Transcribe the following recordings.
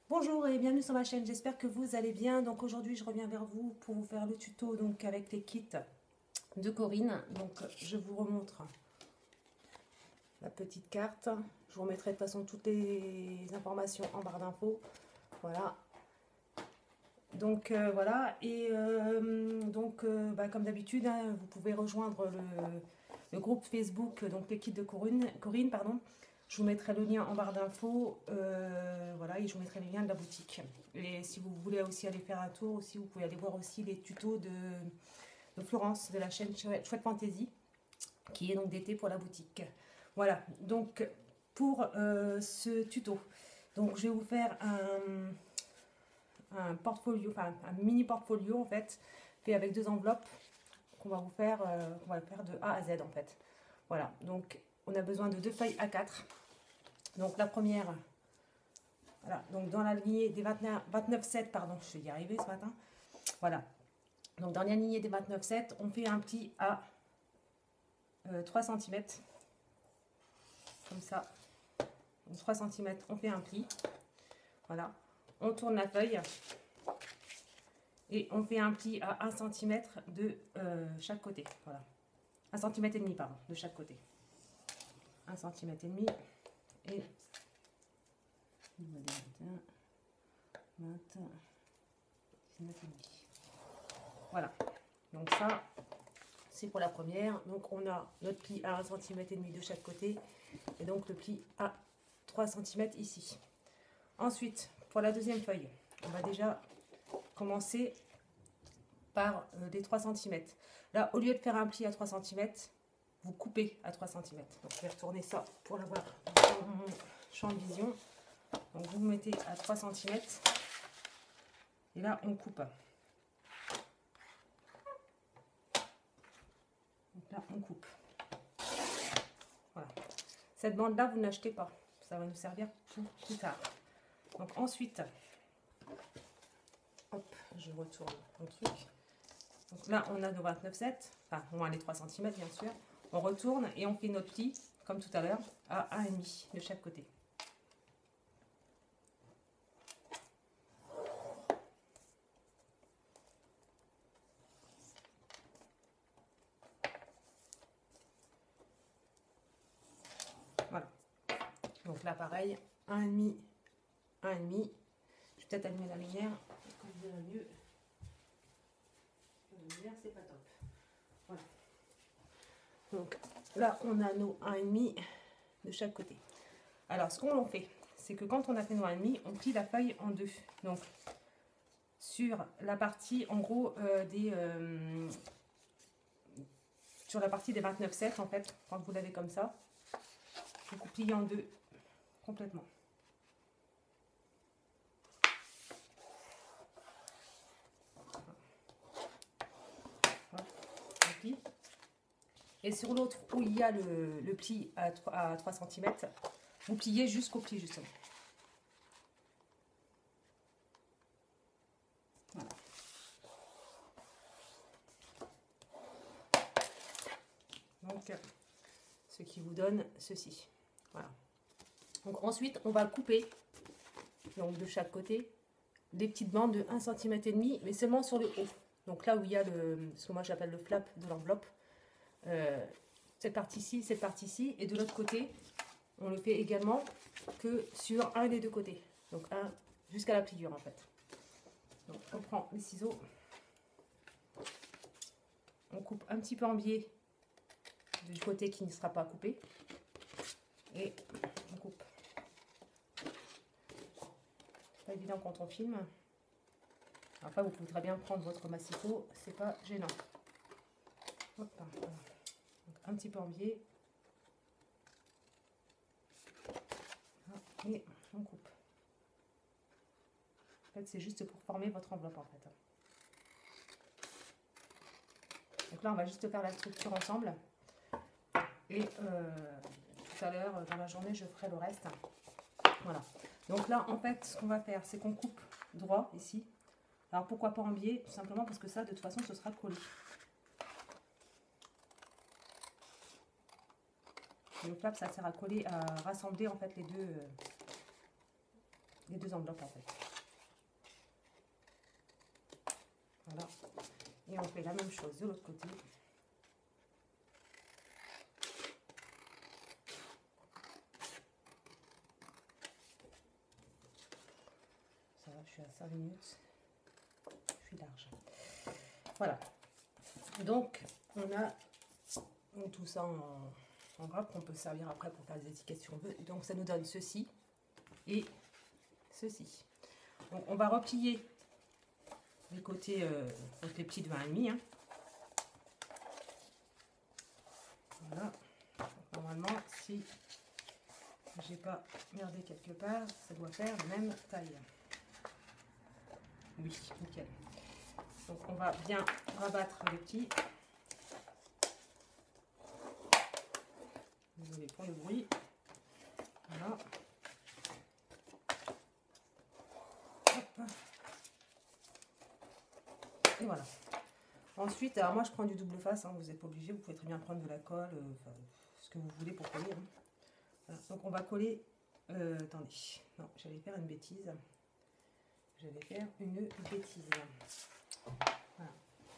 Bonjour et bienvenue sur ma chaîne, j'espère que vous allez bien. Donc aujourd'hui je reviens vers vous pour vous faire le tuto donc avec les kits de Corinne. Donc je vous remontre la petite carte. Je vous remettrai de toute façon toutes les informations en barre d'infos. Voilà. Donc voilà, et comme d'habitude, hein, vous pouvez rejoindre le groupe Facebook, donc les kits de Corinne, pardon. Je vous mettrai le lien en barre d'infos, voilà, et je vous mettrai le lien de la boutique. Et si vous voulez aussi aller faire un tour, aussi, vous pouvez aller voir aussi les tutos de Florence, de la chaîne Chouette Fantasy, qui est donc d'été pour la boutique. Voilà, donc pour ce tuto, donc je vais vous faire un portfolio, enfin un mini portfolio en fait, fait avec deux enveloppes qu'on va vous faire, on va le faire de A à Z en fait. Voilà, donc on a besoin de deux feuilles A4. Donc la première, voilà, donc dans la lignée des 29,7, pardon, je vais y arriver ce matin. Voilà, donc dans la lignée des 29,7, on fait un pli à 3 cm, comme ça. Donc 3 cm, on fait un pli. Voilà, on tourne la feuille. Et on fait un pli à 1 cm de chaque côté. Voilà. 1,5 cm, pardon, de chaque côté. 1,5 cm et 21, 20, 19,5. Voilà. Donc ça, c'est pour la première. Donc on a notre pli à 1,5 cm de chaque côté. Et donc le pli à 3 cm ici. Ensuite, pour la deuxième feuille, on va déjà commencer par des 3 cm. Là, au lieu de faire un pli à 3 cm, vous coupez à 3 cm. Donc, je vais retourner ça pour l'avoir dans mon champ de vision. Donc, vous mettez à 3 cm. Et là, on coupe. Donc là, on coupe. Voilà. Cette bande-là, vous n'achetez pas. Ça va nous servir pour plus tard. Donc, ensuite, hop, je retourne mon truc. Donc là, on a nos 29,7, enfin, moins les 3 cm bien sûr. On retourne et on fait notre pli, comme tout à l'heure, à 1,5 de chaque côté. Voilà. Donc là, pareil, 1,5, 1,5. Je vais peut-être allumer la lumière, pour que vous verrez mieux. La lumière, c'est pas top. Voilà. Donc là, on a nos 1,5 de chaque côté. Alors, ce qu'on fait, c'est que quand on a fait nos 1,5, on plie la feuille en deux. Donc, sur la partie, en gros, sur la partie des 29,7, en fait, quand vous l'avez comme ça, vous pliez en deux complètement. Voilà, on plie. Et sur l'autre, où il y a le pli à 3 cm, vous pliez jusqu'au pli, justement. Voilà. Donc, ce qui vous donne ceci. Voilà. Donc, ensuite, on va couper, donc de chaque côté, des petites bandes de 1,5 cm, mais seulement sur le haut. Donc là où il y a ce que moi j'appelle le flap de l'enveloppe. Cette partie ici, et de l'autre côté, on le fait également que sur un des deux côtés. Donc un jusqu'à la pliure en fait. Donc on prend les ciseaux, on coupe un petit peu en biais du côté qui ne sera pas coupé, et on coupe. C'est pas évident quand on filme. Après vous pouvez très bien prendre votre massifo, c'est pas gênant. Hop, voilà. Donc, un petit peu en biais. Et on coupe. En fait, c'est juste pour former votre enveloppe en fait. Donc là, on va juste faire la structure ensemble. Et tout à l'heure, dans la journée, je ferai le reste. Voilà. Donc là, en fait, ce qu'on va faire, c'est qu'on coupe droit ici. Alors pourquoi pas en biais? Tout simplement parce que ça, de toute façon, ce sera collé. Et le flap, ça sert à coller, à rassembler en fait les deux les deux enveloppes en fait. Voilà. Et on fait la même chose de l'autre côté. Ça va, je suis à 5 minutes. Je suis large. Voilà. Donc, on a tout ça en grappe qu'on peut servir après pour faire des étiquettes si on veut. Donc, ça nous donne ceci et ceci. Donc, on va replier les côtés avec les petits de 20,5. Hein. Voilà. Donc, normalement, si j'ai pas merdé quelque part, ça doit faire la même taille. Oui, nickel. Donc, on va bien rabattre les petits. Désolé pour le bruit. Voilà. Hop. Et voilà. Ensuite, alors moi je prends du double face, hein, vous n'êtes pas obligé, vous pouvez très bien prendre de la colle, ce que vous voulez pour coller. Hein. Voilà. Donc on va coller. Attendez, non, j'allais faire une bêtise. Voilà.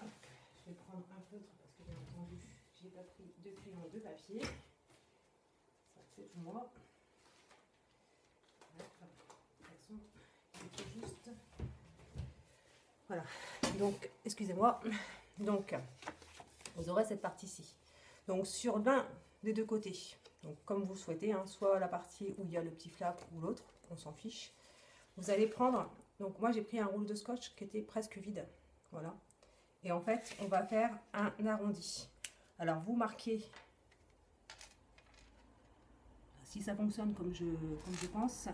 Hop. Je vais prendre un feutre parce que bien entendu, j'ai pas pris de crayon de papier. Ça, c'est tout moi. De toute façon, il faut juste. Voilà. Donc, excusez-moi. Donc, vous aurez cette partie-ci. Donc, sur l'un des deux côtés, donc comme vous souhaitez, hein, soit la partie où il y a le petit flap ou l'autre, on s'en fiche. Vous allez prendre, donc moi j'ai pris un rouleau de scotch qui était presque vide. Voilà. Et en fait, on va faire un arrondi. Alors, vous marquez, si ça fonctionne comme je pense,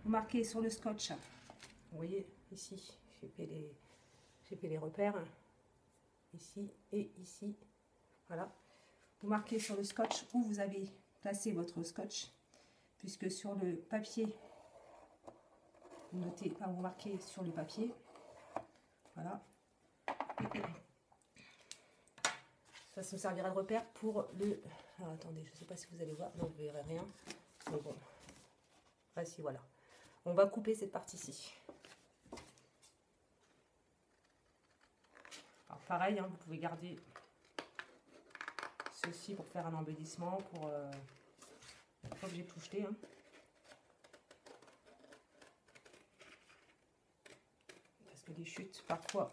vous marquez sur le scotch. Vous voyez, ici, j'ai fait les repères. Ici et ici. Voilà. Vous marquez sur le scotch où vous avez placé votre scotch. Puisque sur le papier, vous notez, enfin, vous marquez sur le papier. Voilà. Ça me servira de repère pour le... Alors, attendez, je ne sais pas si vous allez voir. Non, vous ne verrez rien. Mais bon. Voici, voilà. On va couper cette partie-ci. Alors, pareil, hein, vous pouvez garder ceci pour faire un embellissement, pour... pas obligé de tout jeter. Hein. Parce que les chutes, parfois,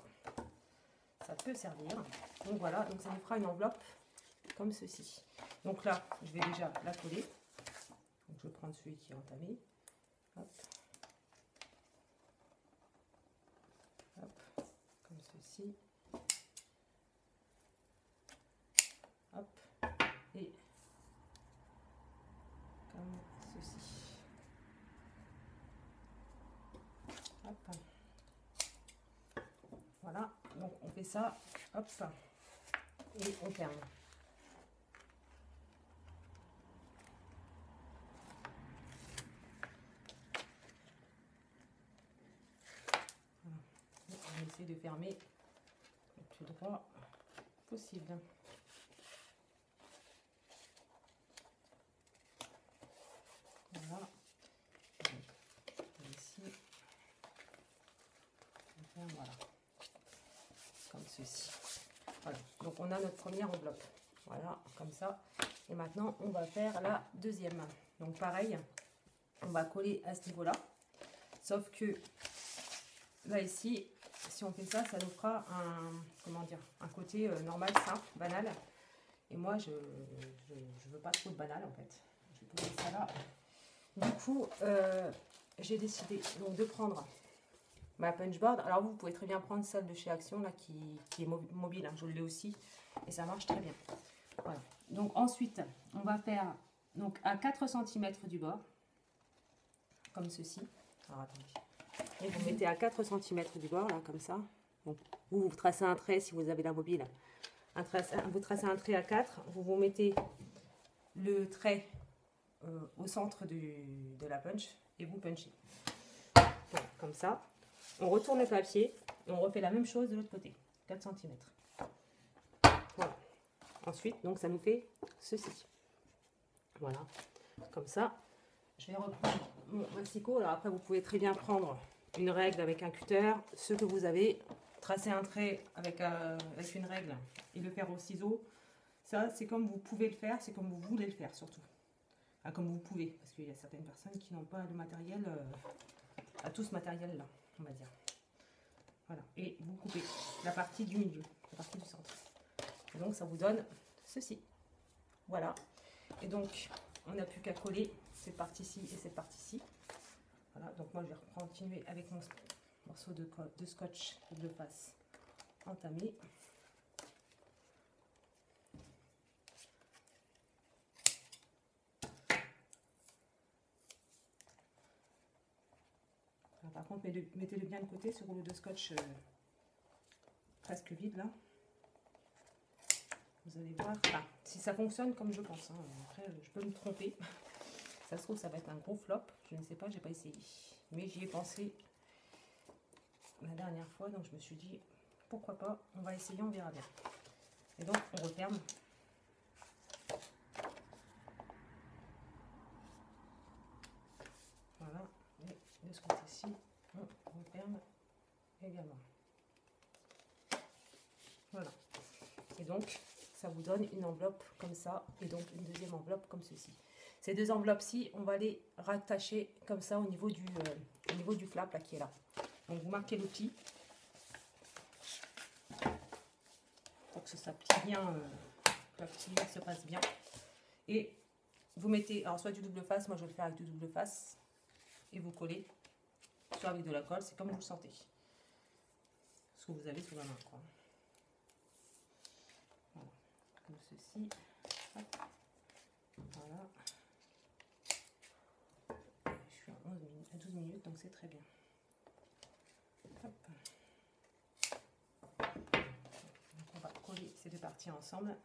ça peut servir. Donc voilà, donc ça nous fera une enveloppe comme ceci. Donc là, je vais déjà la coller. Donc je vais prendre celui qui est entamé. Hop. Hop. Comme ceci. Hop. Et comme ceci. Hop. Voilà, donc on fait ça, hop, et on ferme. Voilà. On va essayer de fermer le plus droit possible. Voilà. Donc, ici, on ferme, voilà. Comme ceci. Voilà, donc on a notre première enveloppe. Voilà, comme ça. Et maintenant, on va faire la deuxième. Donc pareil, on va coller à ce niveau-là. Sauf que là, ici, si on fait ça, ça nous fera un, comment dire, un côté normal, simple, banal. Et moi, je veux pas trop de banal, en fait. Je vais poser ça là. Du coup, j'ai décidé donc de prendre ma punchboard. Alors vous pouvez très bien prendre celle de chez Action là qui est mobile, hein. Je l'ai aussi et ça marche très bien. Voilà. Donc ensuite on va faire donc à 4 cm du bord comme ceci. Alors attendez. Et vous mettez à 4 cm du bord là comme ça. Donc vous tracez un trait si vous avez la mobile. Vous tracez un trait à 4. Vous mettez le trait au centre de la punch et vous punchez. Voilà, comme ça. On retourne le papier et on refait la même chose de l'autre côté, 4 cm. Voilà. Ensuite, donc ça nous fait ceci. Voilà. Comme ça, je vais reprendre mon massicot. Alors après, vous pouvez très bien prendre une règle avec un cutter, ce que vous avez, tracer un trait avec une règle et le faire au ciseau. Ça, c'est comme vous pouvez le faire, c'est comme vous voulez le faire surtout. Ah, comme vous pouvez, parce qu'il y a certaines personnes qui n'ont pas le matériel, à tout ce matériel-là, on va dire. Voilà, et vous coupez la partie du milieu, la partie du centre. Et donc, ça vous donne ceci. Voilà. Et donc, on n'a plus qu'à coller cette partie-ci et cette partie-ci. Voilà, donc moi, je vais continuer avec mon morceau de scotch double face entamé. Alors, par contre, mettez-le bien de côté, ce rouleau de scotch presque vide là. Vous allez voir, enfin, si ça fonctionne comme je pense, hein. Après je peux me tromper. Ça se trouve, ça va être un gros flop, je ne sais pas, j'ai pas essayé. Mais j'y ai pensé la dernière fois, donc je me suis dit, pourquoi pas, on va essayer, on verra bien. Et donc, on referme. Voilà, et de ce côté-ci, on referme également. Voilà. Et donc, ça vous donne une enveloppe comme ça, et donc une deuxième enveloppe comme ceci. Ces deux enveloppes-ci, on va les rattacher comme ça au niveau du flap là, qui est là. Donc vous marquez le pli pour que ça plie bien, que la pliure se passe bien. Et vous mettez, alors soit du double face, moi je vais le faire avec du double face, et vous collez, soit avec de la colle, c'est comme vous le sentez. Ce que vous avez sous la main, quoi. Voilà, comme ceci. Hop. Voilà. Je suis à 12 minutes, donc c'est très bien. Hop. Donc on va coller ces deux parties ensemble.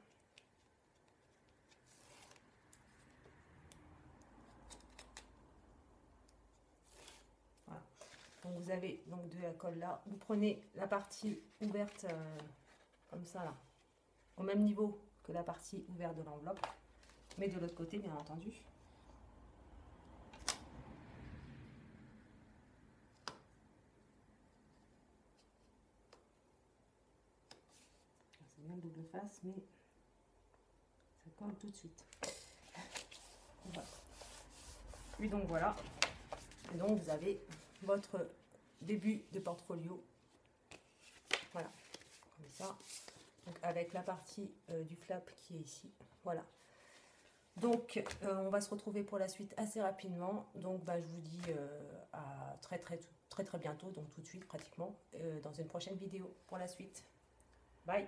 Voilà. Donc vous avez donc de la colle là. Vous prenez la partie ouverte comme ça là, au même niveau que la partie ouverte de l'enveloppe, mais de l'autre côté bien entendu. C'est bien le double face, mais ça colle tout de suite. Voilà. Et donc voilà. Et donc vous avez votre début de portfolio. Voilà, comme ça. Donc avec la partie du flap qui est ici. Voilà. Donc on va se retrouver pour la suite assez rapidement. Donc je vous dis à très bientôt, donc tout de suite pratiquement, dans une prochaine vidéo pour la suite. Bye.